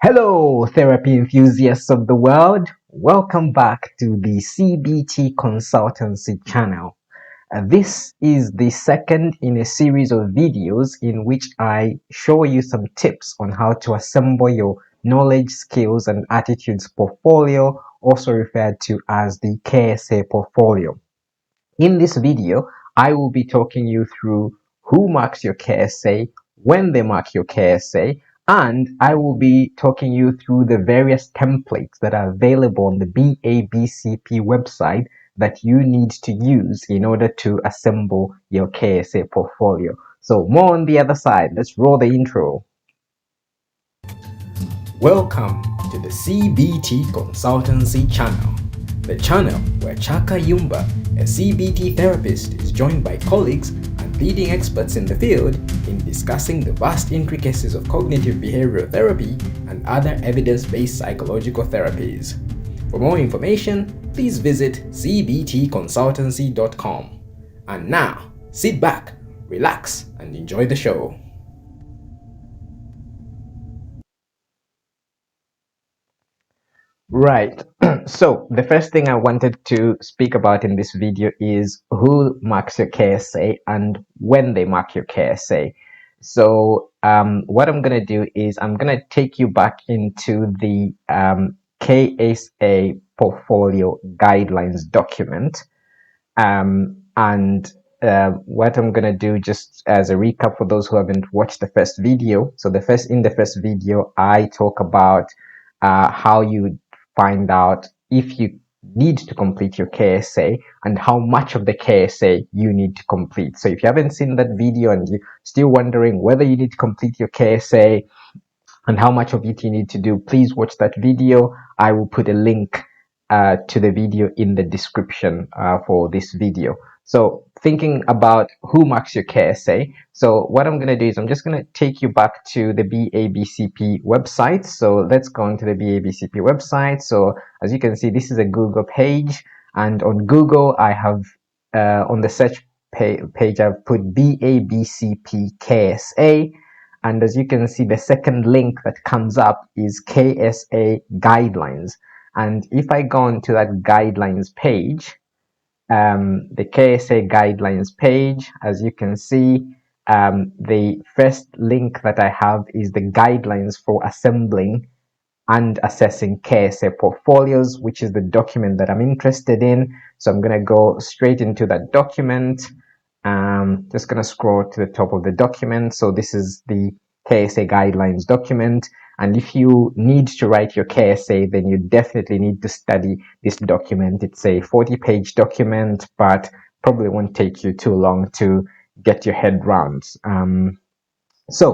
Hello, therapy enthusiasts of the world. Welcome back to the CBT Consultancy channel. This is the second in a series of videos in which I show you some tips on how to assemble your knowledge, skills, and attitudes portfolio, also referred to as the KSA portfolio. In this video, I will be talking you through who marks your KSA, when they mark your KSA, and I will be talking you through the various templates that are available on the BABCP website that you need to use in order to assemble your KSA portfolio. So more on the other side. Let's roll the intro. Welcome to the CBT Consultancy channel, the channel where Chaka Yumba, a CBT therapist, is joined by colleagues and leading experts in the field in discussing the vast intricacies of cognitive behavioral therapy and other evidence-based psychological therapies. For more information, please visit cbtconsultancy.com. And now, sit back, relax, and enjoy the show. Right. So the first thing I wanted to speak about in this video is who marks your KSA and when they mark your KSA. So what I'm going to do is I'm going to take you back into the KSA portfolio guidelines document. What I'm going to do, just as a recap for those who haven't watched the first video. So in the first video, I talk about how you find out if you need to complete your KSA and how much of the KSA you need to complete. So if you haven't seen that video and you're still wondering whether you need to complete your KSA and how much of it you need to do, please watch that video. I will put a link to the video in the description for this video. So thinking about who marks your KSA. So what I'm going to do is I'm just going to take you back to the BABCP website. So let's go into the BABCP website. So as you can see, this is a Google page, and on Google I have on the search page I've put BABCP KSA. And as you can see, the second link that comes up is KSA guidelines. And if I go into that guidelines page, the KSA guidelines page, as you can see, the first link that I have is the guidelines for assembling and assessing KSA portfolios, which is the document that I'm interested in. So I'm going to go straight into that document. Just going to scroll to the top of the document. So this is the KSA guidelines document. And if you need to write your KSA, then you definitely need to study this document. It's a 40-page document, but probably won't take you too long to get your head round. I'm just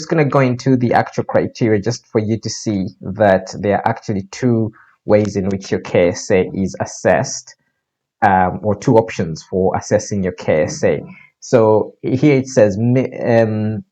going to go into the actual criteria just for you to see that there are actually two ways in which your KSA is assessed, or two options for assessing your KSA. So here it says, on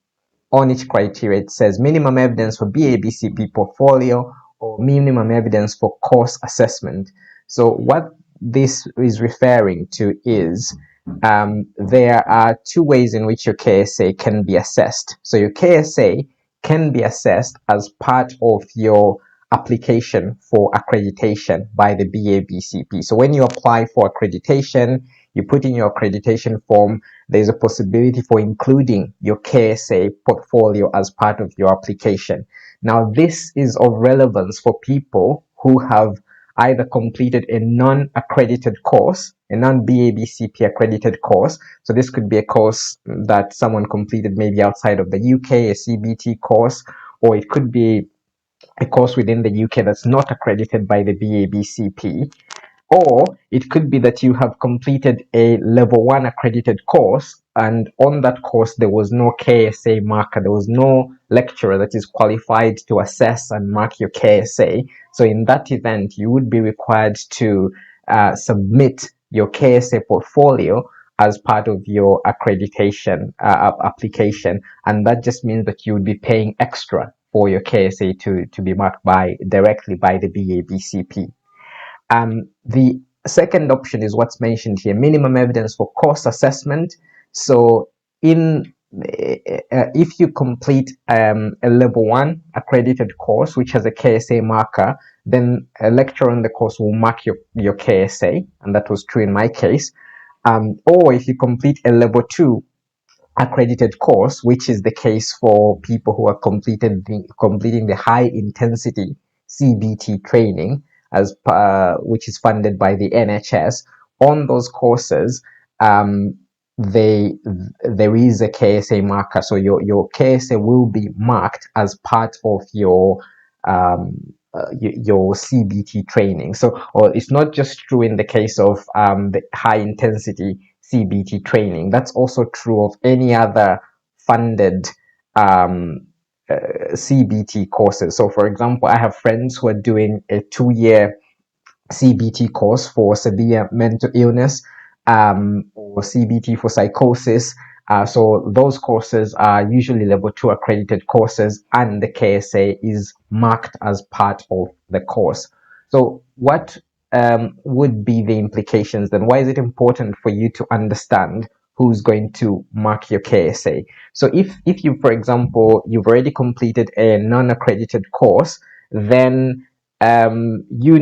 each criteria, it says minimum evidence for BABCP portfolio or minimum evidence for course assessment. So what this is referring to is there are two ways in which your KSA can be assessed. So your KSA can be assessed as part of your application for accreditation by the BABCP. So when you apply for accreditation, you put in your accreditation form, there's a possibility for including your KSA portfolio as part of your application. Now, this is of relevance for people who have either completed a non-accredited course, a non-BABCP accredited course. So this could be a course that someone completed maybe outside of the UK, a CBT course, or it could be a course within the UK that's not accredited by the BABCP. Or it could be that you have completed a level 1 accredited course, and on that course there was no KSA marker, there was no lecturer that is qualified to assess and mark your KSA. So in that event, you would be required to submit your KSA portfolio as part of your accreditation application, and that just means that you would be paying extra for your KSA to be marked directly by the BABCP. The second option is what's mentioned here, minimum evidence for course assessment. So in if you complete a level 1 accredited course which has a KSA marker, then a lecturer on the course will mark your KSA, and that was true in my case. Or if you complete a level 2 accredited course, which is the case for people who are completing the high intensity CBT training, which is funded by the NHS. On those courses, there is a KSA marker, so your KSA will be marked as part of your CBT training. So, or it's not just true in the case of the high intensity CBT training. That's also true of any other funded CBT courses. So, for example, I have friends who are doing a 2-year CBT course for severe mental illness, or CBT for psychosis. So those courses are usually level 2 accredited courses, and the KSA is marked as part of the course. So what would be the implications then? Why is it important for you to understand who's going to mark your KSA? So if you, for example, you've already completed a non-accredited course, then you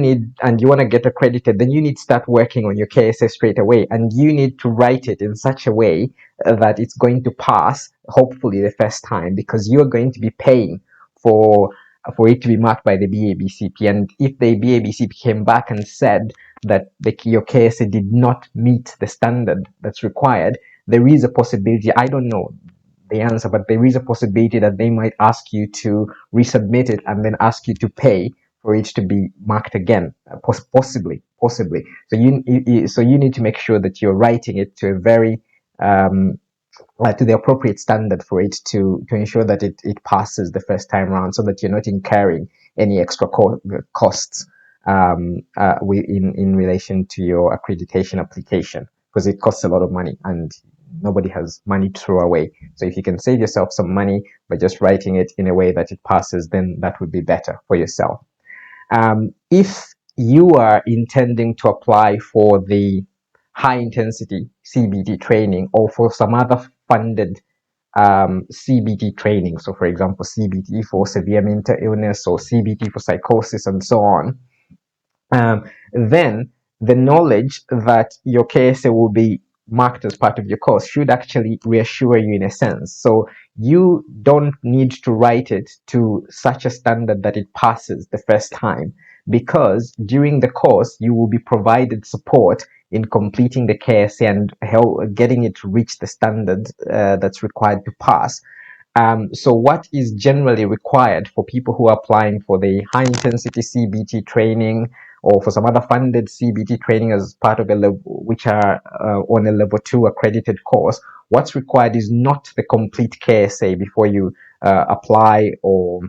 want to get accredited, then you need to start working on your KSA straight away, and you need to write it in such a way that it's going to pass, hopefully the first time, because you're going to be paying for it to be marked by the BABCP. And if the BABCP came back and said that your KSA did not meet the standard that's required, there is a possibility, I don't know the answer, but there is a possibility that they might ask you to resubmit it and then ask you to pay for it to be marked again, possibly. So you need to make sure that you're writing it to a very to the appropriate standard for it to ensure that it passes the first time around, so that you're not incurring any extra costs in relation to your accreditation application, because it costs a lot of money and nobody has money to throw away. So if you can save yourself some money by just writing it in a way that it passes, then that would be better for yourself. If you are intending to apply for the high intensity CBT training, or for some other funded CBT training, so for example CBT for severe mental illness or CBT for psychosis and so on, then the knowledge that your KSA will be marked as part of your course should actually reassure you in a sense. So you don't need to write it to such a standard that it passes the first time, because during the course you will be provided support in completing the KSA and getting it to reach the standard that's required to pass. So what is generally required for people who are applying for the high intensity CBT training, or for some other funded CBT training as part of a level, which are on a level 2 accredited course, what's required is not the complete KSA before you apply or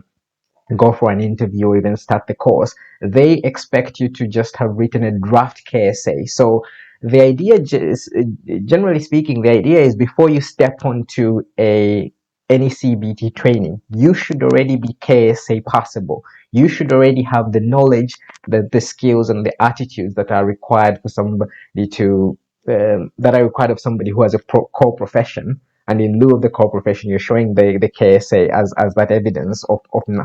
go for an interview or even start the course. They expect you to just have written a draft KSA. So the idea, generally speaking, the idea is before you step onto any CBT training, you should already be KSA passable. You should already have the knowledge, the skills and the attitudes that are required for somebody to that are required of somebody who has a core profession. And in lieu of the core profession, you're showing the KSA as that evidence of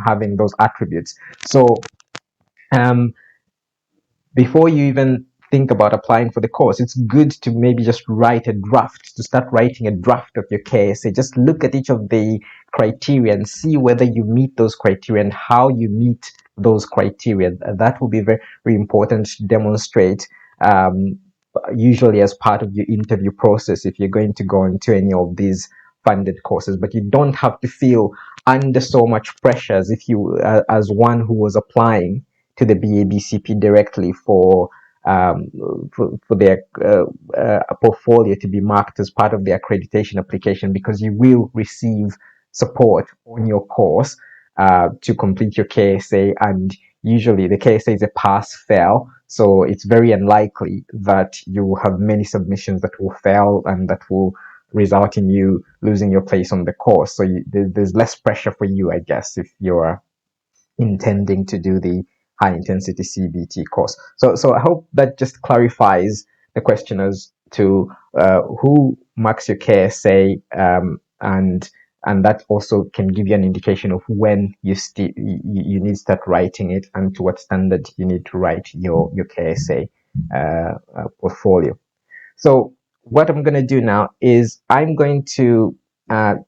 having those attributes. So before you even think about applying for the course, it's good to maybe just write a draft, to start writing a draft of your KSA. Just look at each of the criteria and see whether you meet those criteria and how you meet those criteria. That will be very, very important to demonstrate, usually as part of your interview process, if you're going to go into any of these funded courses. But you don't have to feel under so much pressure as if you as one who was applying to the BABCP directly for their portfolio to be marked as part of the accreditation application, because you will receive support on your course to complete your KSA, and usually the KSA is a pass-fail, so it's very unlikely that you will have many submissions that will fail and that will result in you losing your place on the course. So there's less pressure for you, I guess, if you're intending to do the high intensity CBT course. So I hope that just clarifies the question as to who marks your KSA, and that also can give you an indication of when you need to start writing it and to what standard you need to write your KSA portfolio. So what I'm going to do now is I'm going to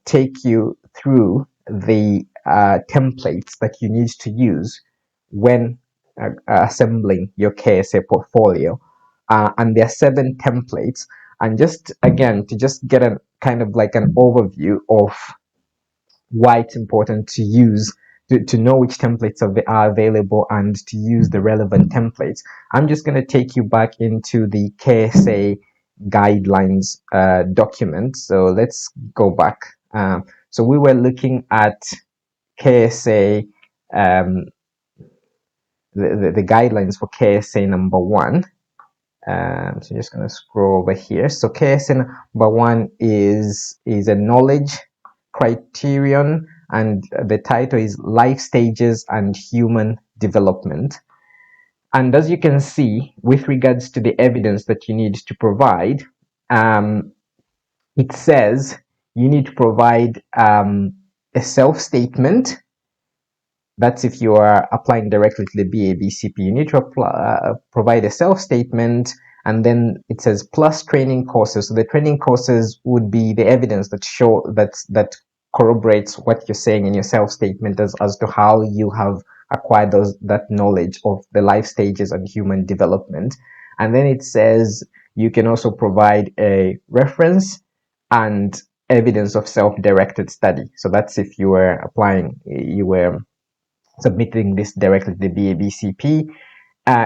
take you through the templates that you need to use when assembling your KSA portfolio. And there are 7 templates. And just again, to just get a kind of like an overview of why it's important to use to know which templates are available and to use the relevant templates. I'm just going to take you back into the KSA guidelines document. So let's go back. So we were looking at KSA, the guidelines for KSA number 1. So I'm just going to scroll over here. So KSA number 1 is a knowledge criterion, and the title is Life Stages and Human Development. And as you can see, with regards to the evidence that you need to provide, it says you need to provide a self-statement. That's if you are applying directly to the BABCP. You need to provide a self-statement, and then it says plus training courses. So the training courses would be the evidence that corroborates what you're saying in your self-statement as to how you have acquired that knowledge of the life stages and human development. And then it says you can also provide a reference and evidence of self-directed study. So that's if you were submitting this directly to the BABCP.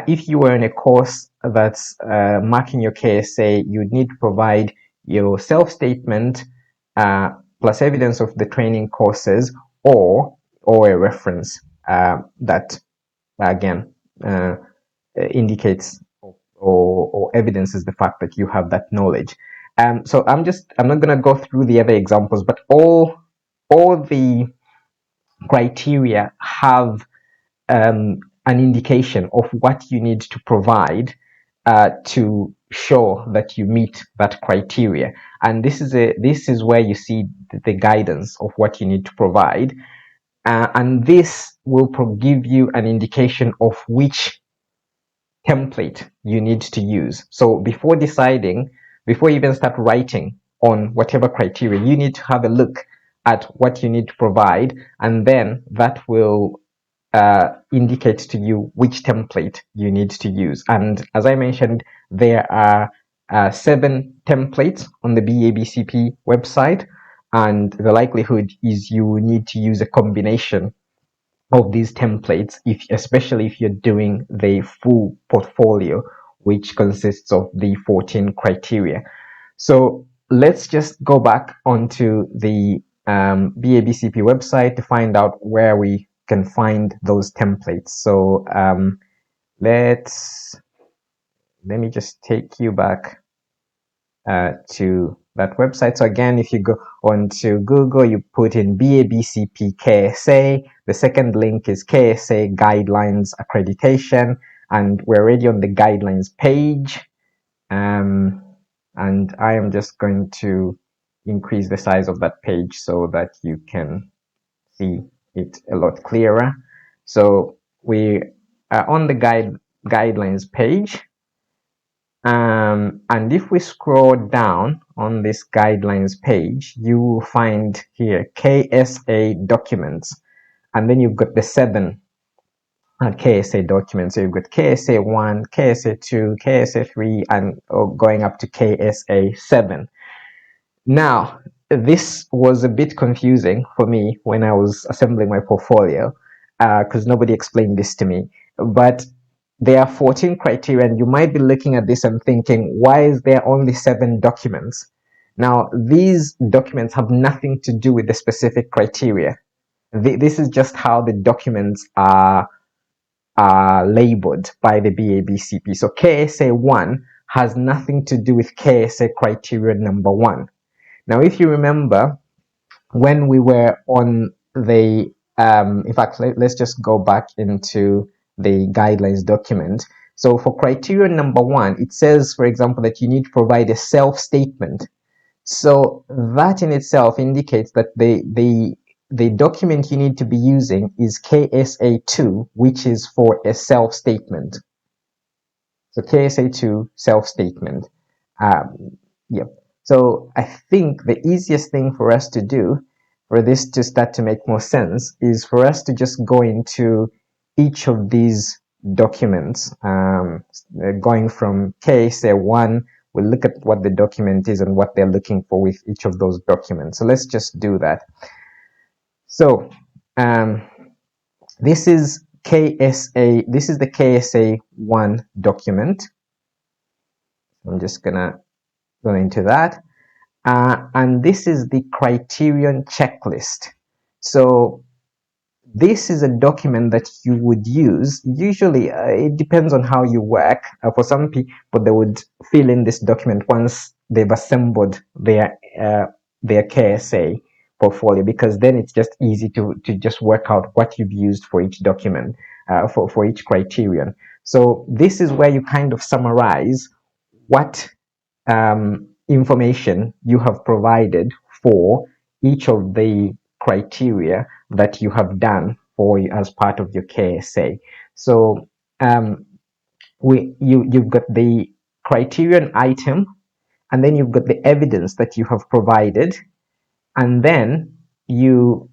If you were in a course that's marking your KSA, you would need to provide your self-statement plus evidence of the training courses, or a reference that again indicates or evidences the fact that you have that knowledge. So I'm not going to go through the other examples, but all the criteria have an indication of what you need to provide to show that you meet that criteria. And this is where you see the guidance of what you need to provide, and this will give you an indication of which template you need to use. So before you even start writing on whatever criteria, you need to have a look at what you need to provide, and then that will indicate to you which template you need to use. And as I mentioned, there are 7 templates on the BABCP website, and the likelihood is you will need to use a combination of these templates, especially if you're doing the full portfolio, which consists of the 14 criteria. So let's just go back onto the BABCP website to find out where we can find those templates. So let me just take you back to that website. So again, if you go onto Google, you put in BABCP KSA. The second link is KSA Guidelines Accreditation, and we're already on the guidelines page. And I am just going to increase the size of that page so that you can see it a lot clearer. So we are on the guidelines page. And if we scroll down on this guidelines page, you will find here KSA documents, and then you've got the 7 KSA documents. So you've got KSA 1, KSA 2, KSA 3, and going up to KSA 7. Now, this was a bit confusing for me when I was assembling my portfolio because nobody explained this to me. But there are 14 criteria, and you might be looking at this and thinking, why is there only 7 documents? Now, these documents have nothing to do with the specific criteria. This is just how the documents are labeled by the BABCP. So KSA 1 has nothing to do with KSA criteria number 1. Now, if you remember, when we were on the, in fact, let's just go back into the guidelines document. So for criteria number 1, it says, for example, that you need to provide a self-statement. So that in itself indicates that the document you need to be using is KSA2, which is for a self-statement. So KSA2 self-statement. Yep. So I think the easiest thing for us to do for this to start to make more sense is for us to just go into each of these documents, going from KSA1. We'll look at what the document is and what they're looking for with each of those documents. So let's just do that. So this is KSA. This is the KSA1 document. I'm just gonna go into that. And this is the criterion checklist. So this is a document that you would use. Usually, it depends on how you work. For some people, they would fill in this document once they've assembled their KSA portfolio, because then it's just easy to just work out what you've used for each document, for each criterion. So this is where you kind of summarize what information you have provided for each of the criteria that you have done for as part of your KSA. So you've got the criterion item, and then you've got the evidence that you have provided, and then and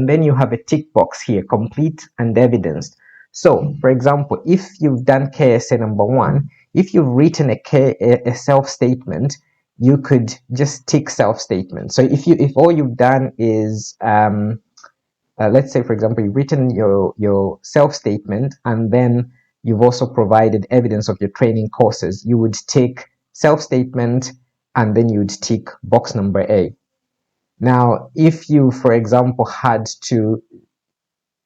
then you have a tick box here: complete and evidenced. So for example, if you've done KSA number 1, if you've written a self-statement, you could just tick self-statement. So if all you've done is let's say, for example, you've written your self-statement, and then you've also provided evidence of your training courses, you would tick self-statement, and then you would tick box number A. Now, if you, for example, had to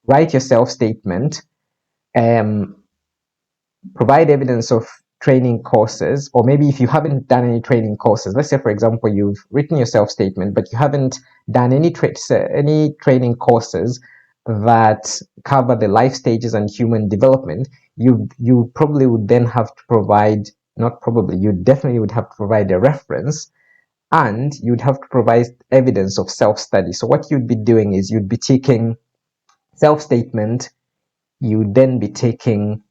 write your self-statement, provide evidence of training courses, or maybe if you haven't done any training courses, let's say, for example, you've written your self-statement, but you haven't done any training courses that cover the life stages and human development, you probably would then have to provide, not probably, you definitely would have to provide a reference, and you'd have to provide evidence of self-study. So what you'd be doing is you'd be taking self-statement, you'd then be taking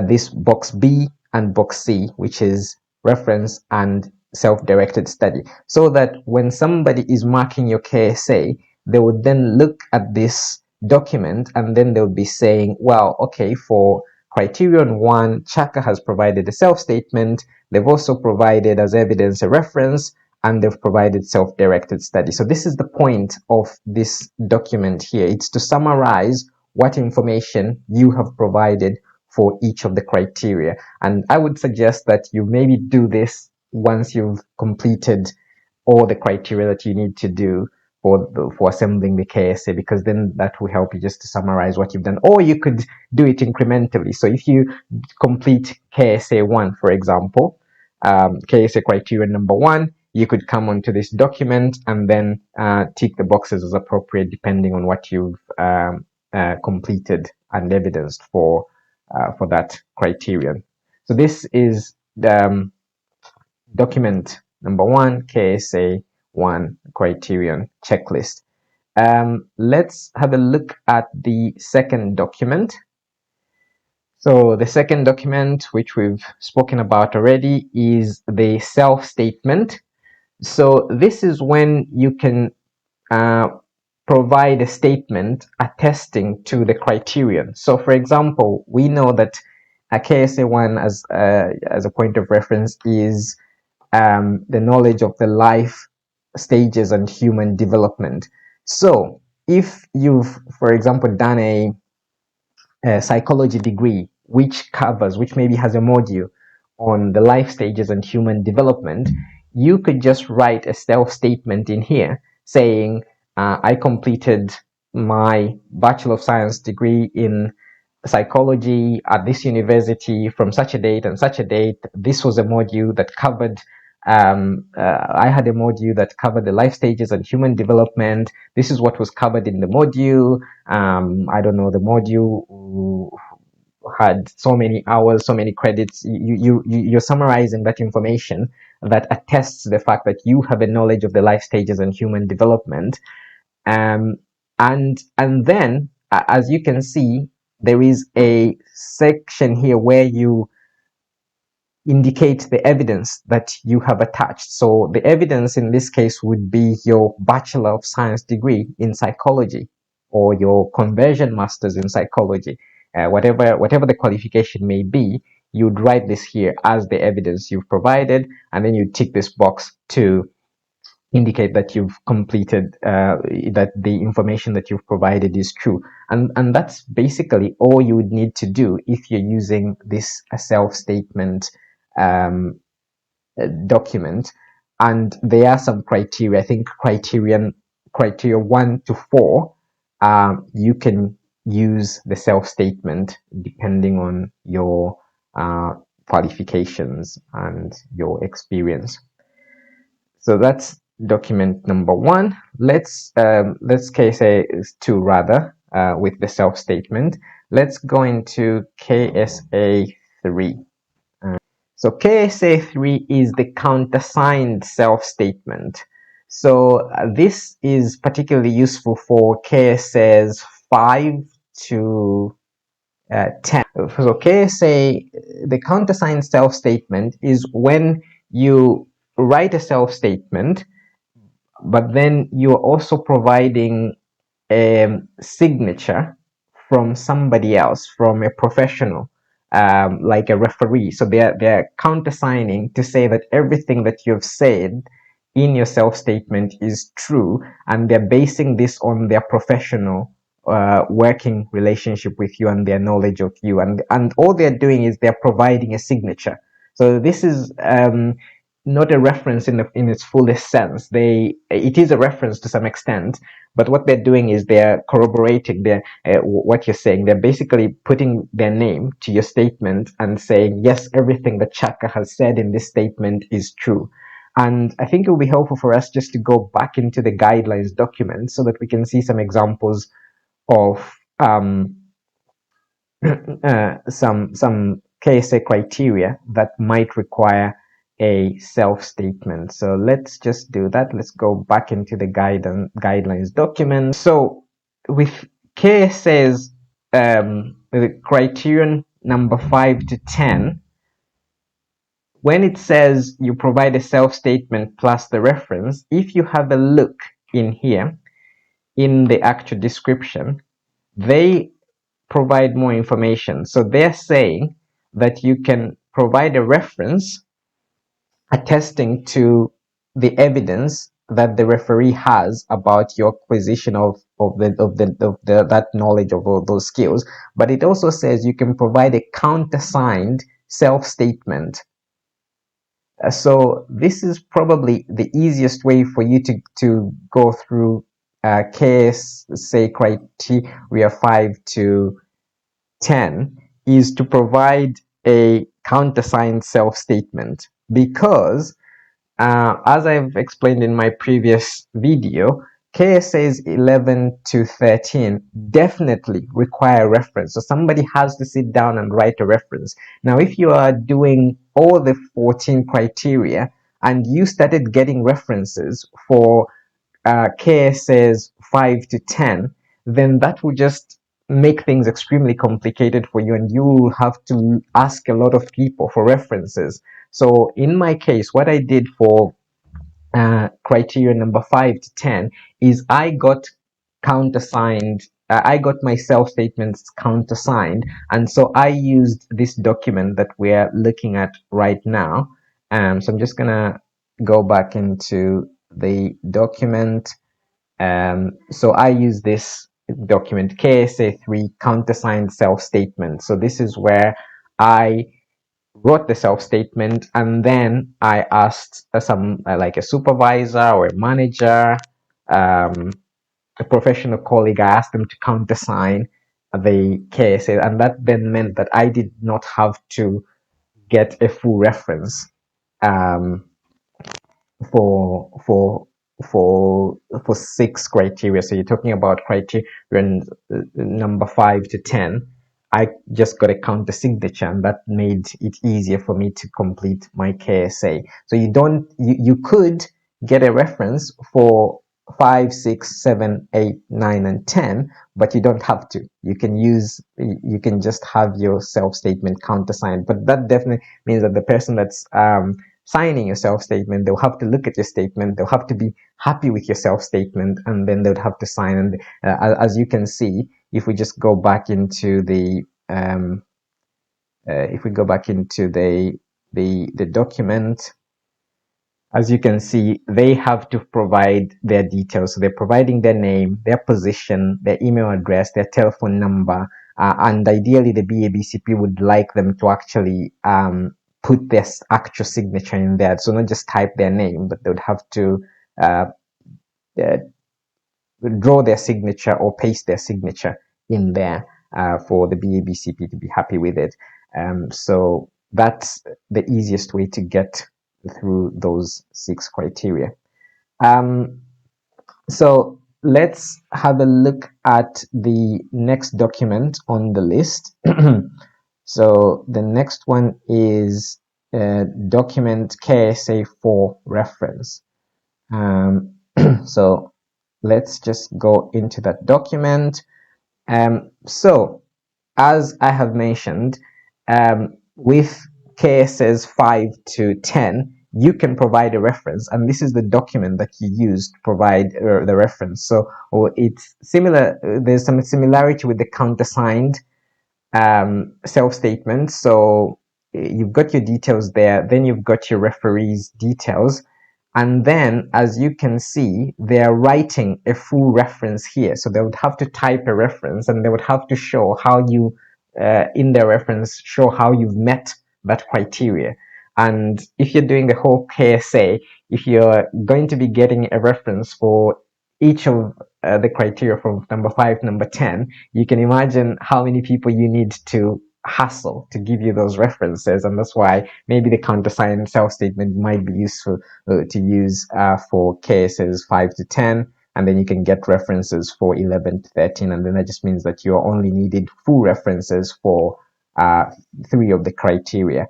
this box B and box C, which is reference and self-directed study, so that when somebody is marking your KSA, they would then look at this document and then they'll be saying, well, okay, for criterion 1, Chaka has provided a self-statement, they've also provided as evidence a reference, and they've provided self-directed study. So this is the point of this document here. It's to summarize what information you have provided for each of the criteria. And I would suggest that you maybe do this once you've completed all the criteria that you need to do for assembling the KSA, because then that will help you just to summarize what you've done. Or you could do it incrementally. So if you complete KSA 1, for example, KSA criteria number 1, you could come onto this document and then tick the boxes as appropriate, depending on what you've completed and evidenced for that criterion. So this is the document number 1, KSA 1 criterion checklist. Let's have a look at the second document. So the second document, which we've spoken about already, is the self-statement. So this is when you can provide a statement attesting to the criterion. So for example, we know that a KSA1 as a point of reference is the knowledge of the life stages and human development. So if you've, for example, done a psychology degree which maybe has a module on the life stages and human development, you could just write a self-statement in here saying, I completed my Bachelor of Science degree in psychology at this university from such a date and such a date. This was a module that covered I had a module that covered the life stages and human development. This is what was covered in the module. I don't know, the module had so many hours, so many credits. You're summarizing that information that attests to the fact that you have a knowledge of the life stages and human development. um, and then, as you can see, there is a section here where you indicate the evidence that you have attached. So the evidence in this case would be your Bachelor of Science degree in psychology, or your conversion masters in psychology. Whatever the qualification may be, you'd write this here as the evidence you've provided, and then you tick this box to indicate that you've completed, that the information that you've provided is true. And that's basically all you would need to do if you're using this self-statement um, document. And there are some criteria. I think criteria 1 to 4, you can use the self-statement depending on your qualifications and your experience. So that's document number 1. Let's KSA 2 rather, with the self-statement. Let's go into KSA 3. So KSA 3 is the countersigned self-statement. So this is particularly useful for KSAs 5 to 10. So KSA, the countersigned self-statement is when you write a self-statement, but then you're also providing a signature from somebody else, from a professional, like a referee. So they're countersigning to say that everything that you've said in your self-statement is true, and they're basing this on their professional working relationship with you and their knowledge of you, and all they're doing is they're providing a signature. So this is not a reference in its fullest sense. It is a reference to some extent, but what they're doing is they're corroborating what you're saying. They're basically putting their name to your statement and saying, yes, everything that Chaka has said in this statement is true. And I think it will be helpful for us just to go back into the guidelines document so that we can see some examples of some KSA criteria that might require a self-statement. So let's just do that. Let's go back into the guidelines document. So with KSA's the criterion number 5 to 10, when it says you provide a self-statement plus the reference, if you have a look in here in the actual description, they provide more information. So they're saying that you can provide a reference attesting to the evidence that the referee has about your acquisition of that knowledge of all those skills. But it also says you can provide a countersigned self-statement. So this is probably the easiest way for you to go through KSA criteria 5 to 10 is to provide a countersigned self-statement, because as I've explained in my previous video, KSAs 11 to 13 definitely require reference. So somebody has to sit down and write a reference. Now, if you are doing all the 14 criteria and you started getting references for KSAs 5 to 10, then that will just make things extremely complicated for you, and you will have to ask a lot of people for references. So in my case, what I did for criteria number 5 to 10 is I got countersigned. I got my self-statements countersigned, and so I used this document that we're looking at right now. So I'm just gonna go back into the document. So I use this document, KSA 3 countersigned self-statement. So this is where I wrote the self-statement, and then I asked like a supervisor or a manager, a professional colleague, I asked them to countersign the KSA, and that then meant that I did not have to get a full reference um, for for for 6 criteria. So you're talking about criterion number 5 to 10. I just got a counter signature, and that made it easier for me to complete my KSA. So you could get a reference for 5, 6, 7, 8, 9, and 10, but you don't have to. You can just have your self-statement countersigned. But that definitely means that the person that's signing your self-statement, they'll have to look at your statement, they'll have to be happy with your self-statement, and then they'll have to sign. And as you can see, if we just go back into the the document, as you can see, they have to provide their details. So they're providing their name, their position, their email address, their telephone number, and ideally the BABCP would like them to actually put their actual signature in there. So not just type their name, but they would have to uh, draw their signature or paste their signature in there for the BABCP to be happy with it. So that's the easiest way to get through those 6 criteria. So let's have a look at the next document on the list. So the next one is document KSA for reference. So let's just go into that document. So as I have mentioned, with KSAs 5 to 10, you can provide a reference, and this is the document that you use to provide the reference. So it's similar. There's some similarity with the countersigned self-statement. So you've got your details there, then you've got your referee's details, and then as you can see, they're writing a full reference here. So they would have to type a reference, and they would have to show how you in their reference show how you've met that criteria. And if you're doing the whole KSA, if you're going to be getting a reference for each of the criteria from number 5 number 10, you can imagine how many people you need to hassle to give you those references. And that's why maybe the countersigned self-statement might be useful to use for cases 5 to 10, and then you can get references for 11 to 13, and then that just means that you're only needed full references for 3 of the criteria.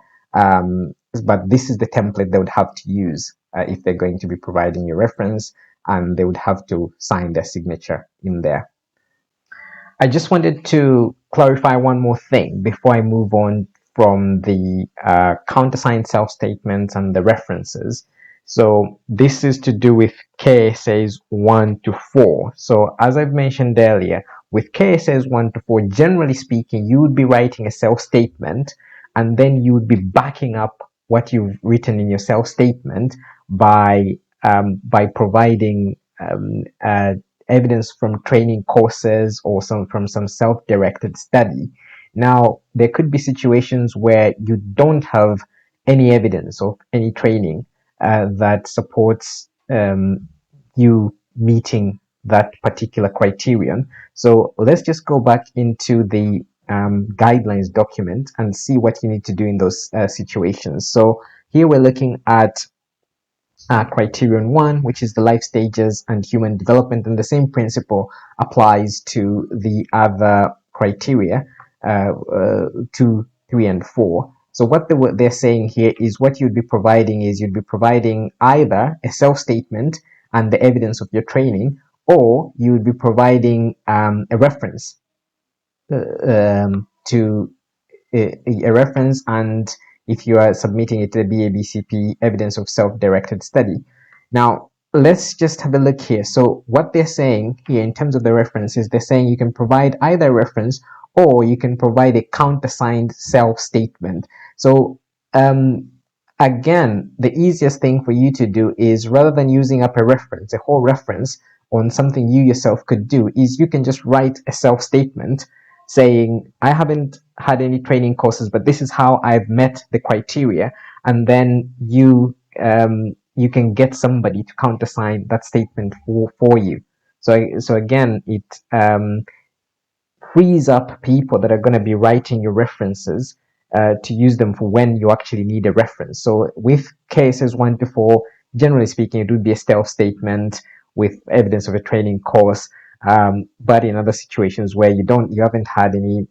But this is the template they would have to use if they're going to be providing you reference, and they would have to sign their signature in there. I just wanted to clarify one more thing before I move on from the countersigned self-statements and the references. So this is to do with KSAs 1 to 4. So as I've mentioned earlier, with KSAs 1 to 4, generally speaking, you would be writing a self-statement, and then you would be backing up what you've written in your self-statement by providing evidence from training courses or from some self-directed study. Now, there could be situations where you don't have any evidence of any training that supports you meeting that particular criterion. So let's just go back into the guidelines document and see what you need to do in those situations. So here we're looking at criterion 1, which is the life stages and human development, and the same principle applies to the other criteria 2, 3, and 4. So what they're saying here is what you'd be providing is you'd be providing either a self-statement and the evidence of your training, or you would be providing a reference to a reference, and if you are submitting it to the BABCP, evidence of self-directed study. Now, let's just have a look here. So what they're saying here in terms of the references, they're saying you can provide either a reference or you can provide a countersigned self-statement. So again, the easiest thing for you to do is, rather than using up a reference, a whole reference on something you yourself could do, is you can just write a self-statement saying, I haven't had any training courses, but this is how I've met the criteria, and then you can get somebody to countersign that statement for you. So again, it frees up people that are going to be writing your references to use them for when you actually need a reference. So with cases 1 to 4, generally speaking, it would be a self-statement with evidence of a training course. But in other situations where you haven't had any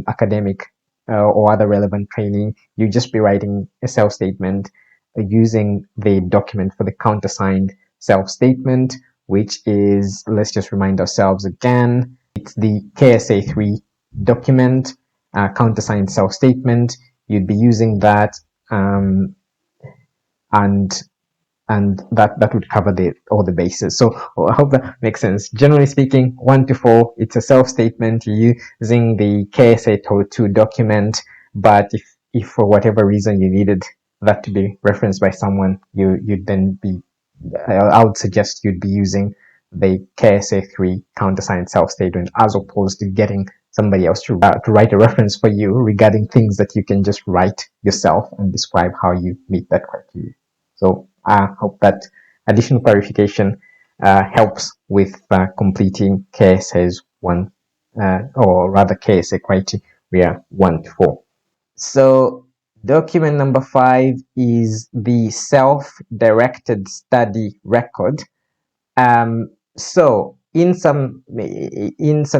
academic or other relevant training, you just be writing a self-statement using the document for the countersigned self-statement, which is, let's just remind ourselves again, it's the KSA 3 document, countersigned self-statement. You'd be using that, and that would cover all the bases. So I hope that makes sense. Generally speaking, 1 to 4, it's a self-statement. You're using the KSA 2 document, but if for whatever reason you needed that to be referenced by someone, you'd then be, I would suggest you'd be using the KSA 3 countersigned self-statement, as opposed to getting somebody else to write a reference for you regarding things that you can just write yourself and describe how you meet that criteria. So I hope that additional clarification helps with completing KSA's 1, or rather KSA criteria 1 to 4. So document number 5 is the self-directed study record. So in some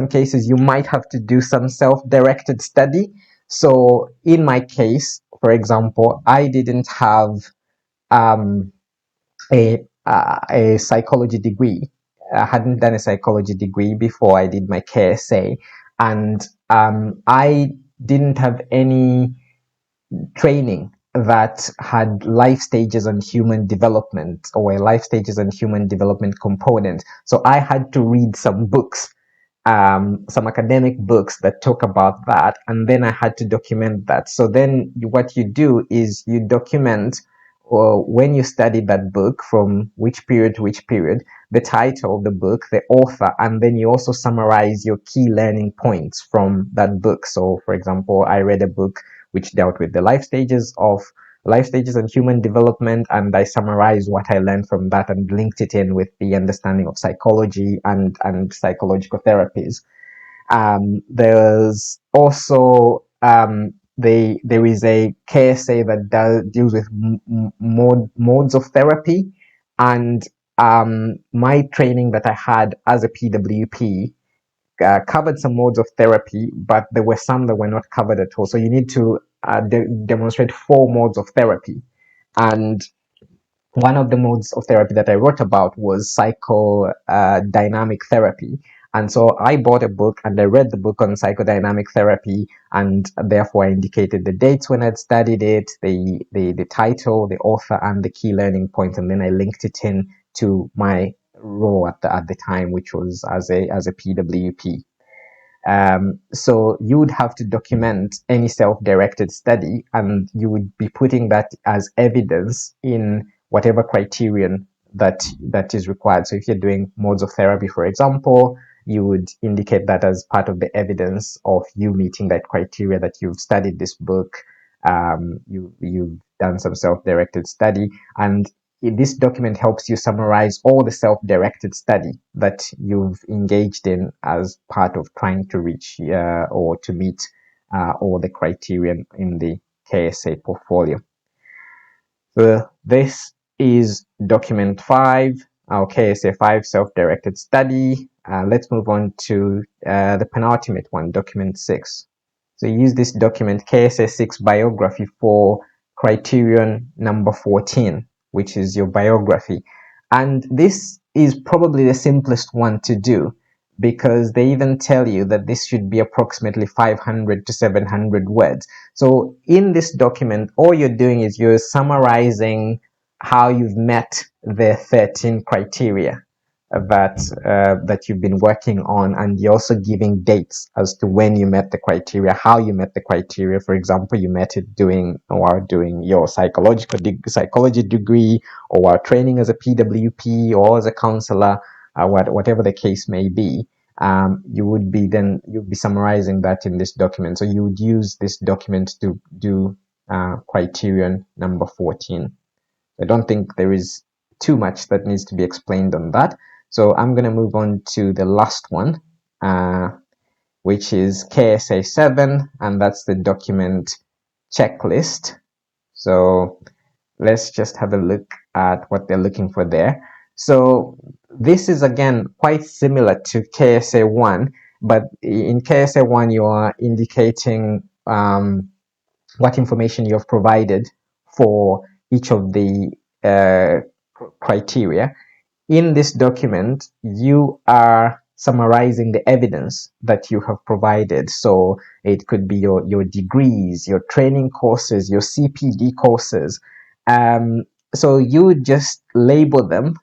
cases, you might have to do some self-directed study. So in my case, for example, I didn't have a psychology degree. I hadn't done a psychology degree before I did my KSA, and I didn't have any training that had life stages and human development, or a life stages and human development component. So I had to read some books, some academic books that talk about that, and then I had to document that. So then what you do is you document when you study that book, from which period to which period, the title of the book, the author, and then you also summarize your key learning points from that book. So for example, I read a book which dealt with the life stages and human development, and I summarized what I learned from that and linked it in with the understanding of psychology and psychological therapies. There's also there is a KSA that deals with modes of therapy, and my training that I had as a PWP covered some modes of therapy, but there were some that were not covered at all. So you need to demonstrate 4 modes of therapy. And one of the modes of therapy that I wrote about was psychodynamic therapy. And so I bought a book and I read the book on psychodynamic therapy, and therefore I indicated the dates when I'd studied it, the title, the author, and the key learning points, and then I linked it in to my role at the time, which was as a PWP. So you would have to document any self-directed study, and you would be putting that as evidence in whatever criterion that is required. So if you're doing modes of therapy, for example, you would indicate that as part of the evidence of you meeting that criteria, that you've studied this book, you've done some self-directed study, and this document helps you summarize all the self-directed study that you've engaged in as part of trying to reach or to meet all the criterion in the KSA portfolio. So this is document 5, our KSA 5 self-directed study. Let's move on to the penultimate one, document 6. So use this document, KSA 6 biography, for criterion number 14, which is your biography. And this is probably the simplest one to do, because they even tell you that this should be approximately 500 to 700 words. So in this document, all you're doing is you're summarizing how you've met the 13 criteria that you've been working on, and you're also giving dates as to when you met the criteria, how you met the criteria. For example, you met it doing your psychology degree, or while training as a PWP or as a counselor, whatever the case may be. You'll be summarizing that in this document. So you would use this document to do criterion number 14. I don't think there is too much that needs to be explained on that. So I'm going to move on to the last one, which is KSA 7, and that's the document checklist. So let's just have a look at what they're looking for there. So this is again quite similar to KSA 1, but in KSA 1 you are indicating what information you have provided for each of the criteria. In this document, you are summarizing the evidence that you have provided. So it could be your degrees, your training courses, your CPD courses. So you just label them,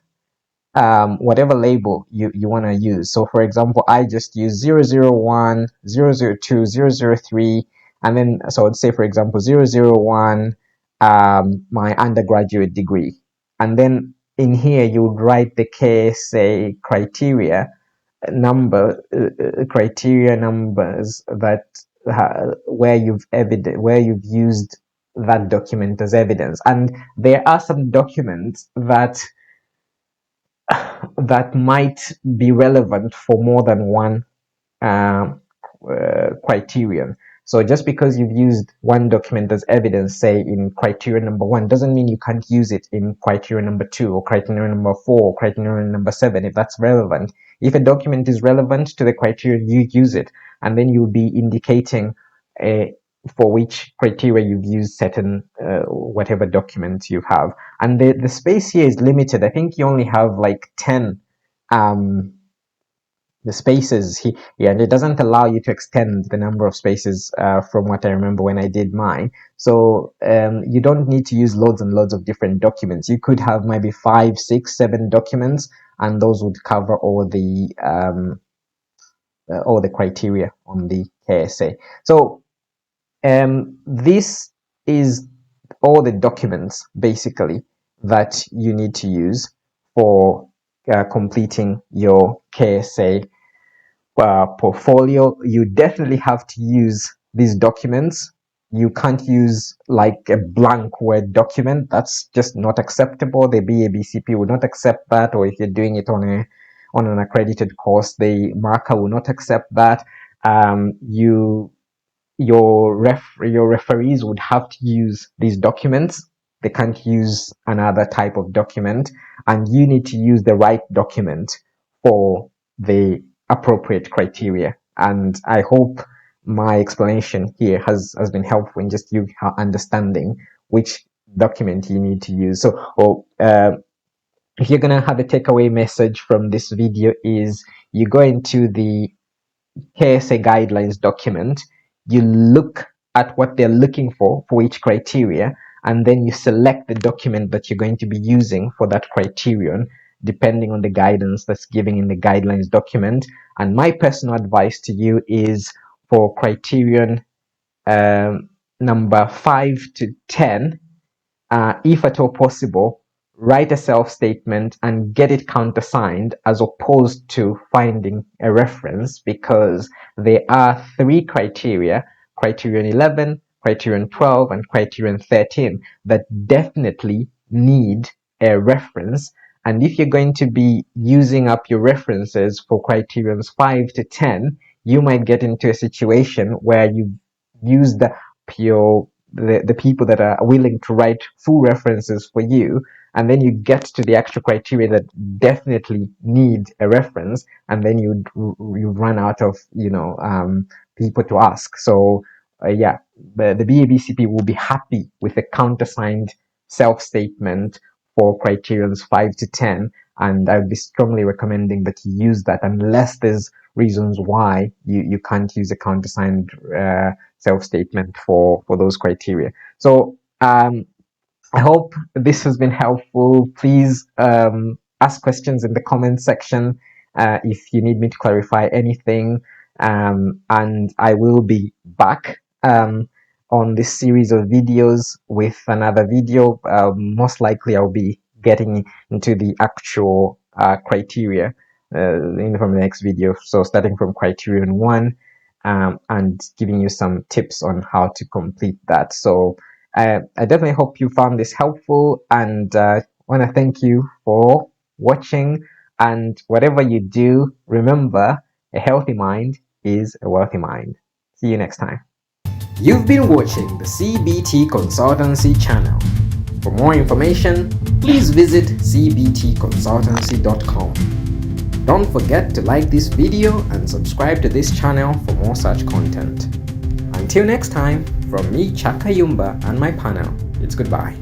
whatever label you want to use. So for example, I just use 001, 002, 003, and then, so I'd say, for example, 001, my undergraduate degree. And then in here, you would write the KSA criteria criteria numbers that where you've used that document as evidence. And there are some documents that might be relevant for more than one criterion. So just because you've used one document as evidence, say in criteria number 1, doesn't mean you can't use it in criteria number 2 or criteria number 4 or criteria number 7 if that's relevant. If a document is relevant to the criteria, you use it, and then you'll be indicating for which criteria you've used certain whatever documents you have. And the space here is limited. I think you only have like 10 the spaces here, and it doesn't allow you to extend the number of spaces from what I remember when I did mine. So you don't need to use loads and loads of different documents. You could have maybe 5, 6, 7 documents, and those would cover all the criteria on the KSA. So this is all the documents basically that you need to use for completing your KSA portfolio. You definitely have to use these documents. You can't use like a blank Word document. That's just not acceptable. The BABCP will not accept that, or if you're doing it on an accredited course, the marker will not accept that. Your referees would have to use these documents. They can't use another type of document, and you need to use the right document for the appropriate criteria. And I hope my explanation here has been helpful in just you understanding which document you need to use. So if you're gonna have a takeaway message from this video, is you go into the KSA guidelines document, you look at what they're looking for each criteria, and then you select the document that you're going to be using for that criterion depending on the guidance that's given in the guidelines document. And my personal advice to you is for criterion number 5 to 10, if at all possible, write a self-statement and get it countersigned as opposed to finding a reference, because there are 3 criteria, criterion 11, criterion 12, and criterion 13, that definitely need a reference. And if you're going to be using up your references for criterions 5 to 10, you might get into a situation where you use the people that are willing to write full references for you, and then you get to the actual criteria that definitely need a reference, and then you run out of people to ask. So yeah, the BABCP will be happy with a countersigned self-statement for criterions 5 to 10, and I would be strongly recommending that you use that, unless there's reasons why you can't use a countersigned self-statement for those criteria. So I hope this has been helpful. Please ask questions in the comment section if you need me to clarify anything, and I will be back on this series of videos with another video. Most likely I'll be getting into the actual criteria from the next video, so starting from criterion 1 and giving you some tips on how to complete that. So I definitely hope you found this helpful, and want to thank you for watching. And whatever you do, remember, a healthy mind is a wealthy mind. See you next time. You've been watching the CBT Consultancy channel. For more information, please visit cbtconsultancy.com. Don't forget to like this video and subscribe to this channel for more such content. Until next time, from me, Chaka Yumba, and my panel, it's goodbye.